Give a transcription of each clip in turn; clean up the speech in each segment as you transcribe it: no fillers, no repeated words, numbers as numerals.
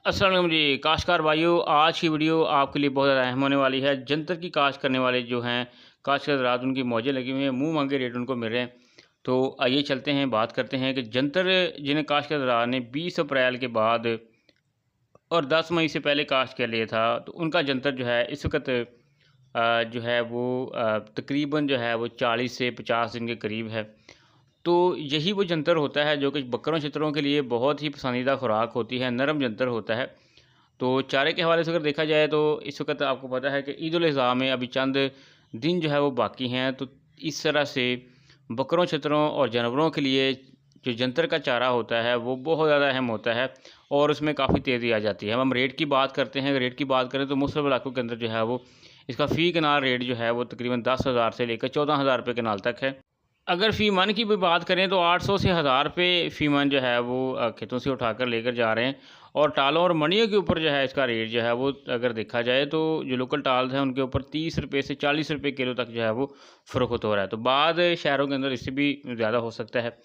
अस्सलाम वालेकुम जी, काश्तकार भाइयों, आज की वीडियो आपके लिए बहुत ज़्यादा अहम होने वाली है। जंतर की काश्त करने वाले जो हैं काश्तकार हज़रात, उनकी मौजें लगी हुई हैं, मुँह मांगे रेट उनको मिल रहे हैं। तो आइए चलते हैं, बात करते हैं कि जंतर जिन्हें काश्तकार हज़रात ने 20 अप्रैल के बाद और 10 मई से पहले काश्त कर लिया था, तो उनका जंतर जो है इस वक़्त जो है वो तकरीबन जो है वो 40 से 50 दिन के करीब है। तो यही वो जंतर होता है जो कि बकरों-शतरों के लिए बहुत ही पसंदीदा खुराक होती है, नरम जंतर होता है। तो चारे के हवाले से अगर देखा जाए तो इस वक़्त आपको पता है कि ईद उल अज़हा में अभी चंद दिन जो है वो बाकी हैं। तो इस तरह से बकरों-शतरों और जानवरों के लिए जो जंतर का चारा होता है वो बहुत ज़्यादा अहम होता है और उसमें काफ़ी तेज़ी आ जाती है। अब हम रेट की बात करते हैं, अगर रेट की बात करें तो मुख्तलिफ़ इलाकों के अंदर जो है वो इसका फ़ी कनाल रेट जो है वो तकरीबन 10,000 से लेकर 14,000 रुपए कनाल तक है। अगर फ़ी मन की भी बात करें तो 800 से 1000 रुपए फ़ी मन जो है वो खेतों से उठाकर लेकर जा रहे हैं। और टालों और मणियों के ऊपर जो है इसका रेट जो है वो अगर देखा जाए तो जो लोकल टाल्स हैं उनके ऊपर 30 रुपए से 40 रुपए किलो तक जो है वो फ़रोख्त हो रहा है। तो बाद शहरों के अंदर इससे भी ज़्यादा हो सकता है।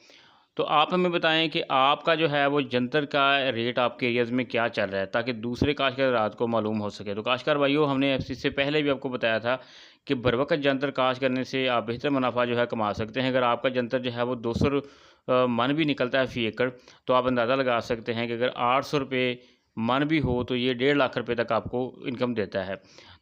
तो आप हमें बताएँ कि आपका जो है वो जंतर का रेट आपके एरियाज़ में क्या चल रहा है, ताकि दूसरे काश्तकार हज़रात को मालूम हो सके। तो काश्तकार भाइयों, हमने इससे पहले भी आपको बताया था कि बरवक़्त जंतर काश्त करने से आप बेहतर मुनाफ़ा जो है कमा सकते हैं। अगर आपका जंतर जो है वो 200 मन भी निकलता है फ़ी एकड़, तो आप अंदाज़ा लगा सकते हैं कि अगर 800 रुपए मन भी हो तो ये 1.5 लाख रुपए तक आपको इनकम देता है।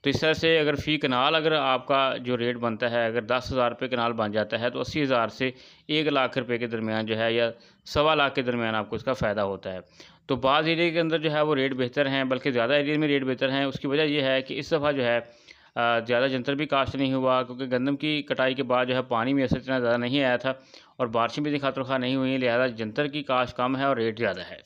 तो इस तरह से अगर फ़ी कनाल अगर आपका जो रेट बनता है, अगर 10,000 रुपए कनाल बन जाता है तो 80,000 से 1 लाख रुपए के दरमियान जो है, या सवा लाख के दरमियान आपको इसका फ़ायदा होता है। तो बाज़ एरिया के अंदर जो है वो रेट बेहतर हैं, बल्कि ज़्यादा एरिया में रेट बेहतर हैं। उसकी वजह ये है कि इस दफ़ा जो है ज़्यादा जंतर भी काश्त नहीं हुआ, क्योंकि गंदम की कटाई के बाद जो है पानी भी असर इतना ज़्यादा नहीं आया था और बारिशें भी इतनी खातिर ख़्वाह नहीं हुई, लिहाजा जंतर की काश्त कम है और रेट ज़्यादा है।